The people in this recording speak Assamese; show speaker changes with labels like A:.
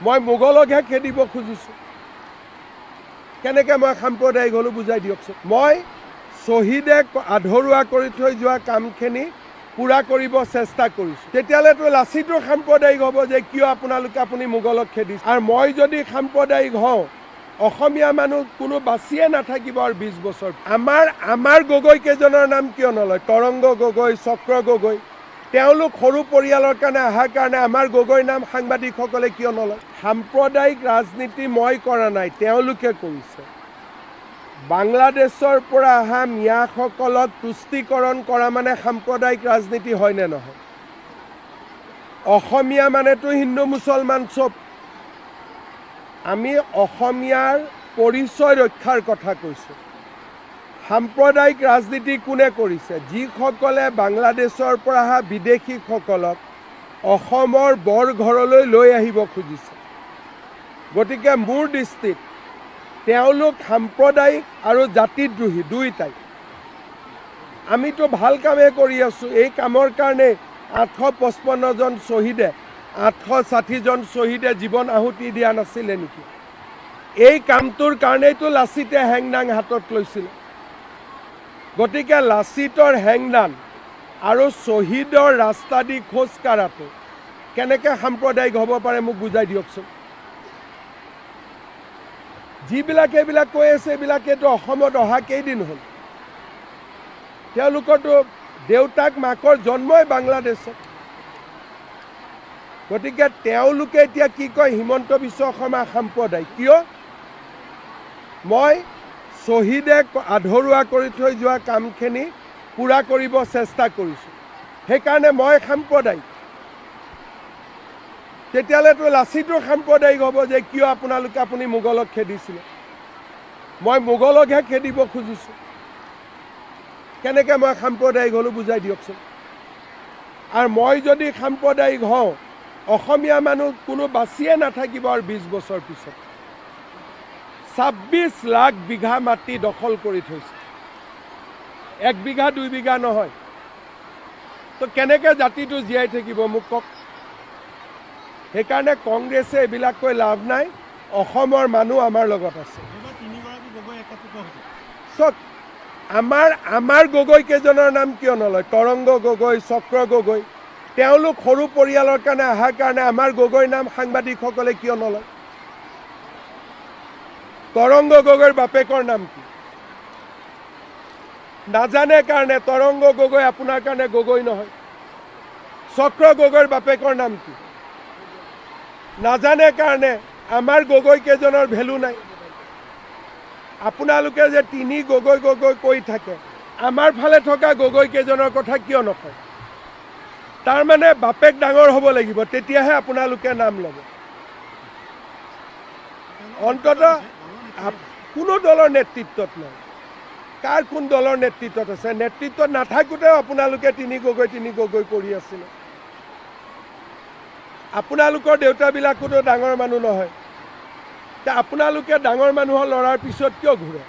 A: মই মোগলকহে খেদিব খুজিছোঁ। কেনেকৈ মই সাম্প্ৰদায়িক হ'লোঁ বুজাই দিয়কচোন। মই শ্বহীদে আধৰুৱা কৰি থৈ যোৱা কামখিনি পূৰা কৰিব চেষ্টা কৰিছোঁ। তেতিয়াহ'লেতো লাচিতো সাম্প্ৰদায়িক হ'ব যে কিয় আপুনি মোগলক খেদিছে। আৰু মই যদি সাম্প্ৰদায়িক হওঁ, অসমীয়া মানুহ কোনো বাচিয়ে নাথাকিব আৰু 20 বছৰ। আমাৰ গগৈ কেইজনৰ নাম কিয় নলয়? তৰংগ গগৈ, চক্ৰ গগৈ। তেওঁলোক সৰু পৰিয়ালৰ কাৰণে অহাৰ কাৰণে আমাৰ গগৈৰ নাম সাংবাদিকসকলে কিয় নলয়? সাম্প্ৰদায়িক ৰাজনীতি মই কৰা নাই, তেওঁলোকে কৰিছে। বাংলাদেশৰ পৰা অহা মিয়াসকলক তুষ্টিকৰণ কৰা মানে সাম্প্ৰদায়িক ৰাজনীতি হয়নে নহয়? অসমীয়া মানেতো হিন্দু মুছলমান চব। আমি অসমীয়াৰ পৰিচয় ৰক্ষাৰ কথা কৈছোঁ। সাম্প্ৰদায়িক ৰাজনীতি কোনে কৰিছে? যিসকলে বাংলাদেশৰ পৰা অহা বিদেশীসকলক অসমৰ বৰঘৰলৈ লৈ আহিব খুজিছে। গতিকে মোৰ দৃষ্টিত তেওঁলোক সাম্প্ৰদায়িক আৰু জাতিদ্ৰোহী দুয়োটাই। আমিতো ভাল কামেই কৰি আছোঁ। এই কামৰ কাৰণে 855 জন শ্বহীদে 860 জন শ্বহীদে জীৱন আহুতি দিয়া নাছিলে নেকি? এই কামটোৰ কাৰণেইতো লাচিতে হেংদাং হাতত লৈছিল। গতিকে লাচিতৰ হেংদান আৰু শ্বহীদৰ ৰাস্তা দি খোজ কাঢ়াটো কেনেকৈ সাম্প্ৰদায়িক হ'ব পাৰে মোক বুজাই দিয়কচোন। যিবিলাকে এইবিলাক কৈ আছে, এইবিলাকেতো অসমত অহা কেইদিন হ'ল। তেওঁলোকৰতো দেউতাক মাকৰ জন্মই বাংলাদেশত। গতিকে তেওঁলোকে এতিয়া কি কয়, হিমন্ত বিশ্ব শৰ্মা সাম্প্ৰদায়িক। কিয়? মই শ্বহীদে আধৰুৱা কৰি থৈ যোৱা কামখিনি পূৰা কৰিব চেষ্টা কৰিছোঁ, সেইকাৰণে মই সাম্প্ৰদায়িক। তেতিয়াহ'লেতো লাচিতো সাম্প্ৰদায়িক হ'ব যে কিয় আপুনি মোগলক খেদিছিলে। মই মোগলকহে খেদিব খুজিছোঁ। কেনেকৈ মই সাম্প্ৰদায়িক হ'লোঁ বুজাই দিয়কচোন। আৰু মই যদি সাম্প্ৰদায়িক হওঁ, অসমীয়া মানুহ কোনো বাচিয়ে নাথাকিব আৰু 20 বছৰ পিছত। 26 লাখ বিঘা মাটি দখল কৰি থৈছে। 1 বিঘা 2 বিঘা নহয়। তো কেনেকৈ জাতিটো জীয়াই থাকিব মোক কওক। সেইকাৰণে কংগ্ৰেছে এইবিলাক কৈ লাভ নাই। অসমৰ মানুহ আমাৰ লগত আছে। চক আমাৰ গগৈ কেইজনৰ নাম কিয় নলয়? তৰংগ গগৈ, চক্ৰ গগৈ। তেওঁলোক সৰু পৰিয়ালৰ কাৰণে অহাৰ কাৰণে আমাৰ গগৈৰ নাম সাংবাদিকসকলে কিয় নলয়? তৰংগ গগৈৰ বাপেকৰ নাম কি? নাজানে কাৰণে তৰংগ গগৈ আপোনাৰ কাৰণে গগৈ নহয়। চক্ৰ গগৈৰ বাপেকৰ নাম কি? নাজানে কাৰণে আমাৰ গগৈ কেইজনৰ ভেলু নাই। আপোনালোকে যে 3 গগৈ গগৈ কৈ থাকে, আমাৰ ফালে থকা গগৈ কেইজনৰ কথা কিয় নকয়? তাৰমানে বাপেক ডাঙৰ হ'ব লাগিব, তেতিয়াহে আপোনালোকে নাম ল'ব। অন্ততঃ কোনো দলৰ নেতৃত্বত নাই। কাৰ কোন দলৰ নেতৃত্বত আছে? নেতৃত্বত নাথাকোঁতেও আপোনালোকে 3 গগৈ কৰি আছিলে। আপোনালোকৰ দেউতাবিলাকোতো ডাঙৰ মানুহ নহয়। আপোনালোকে ডাঙৰ মানুহৰ ল'ৰাৰ পিছত কিয় ঘূৰে?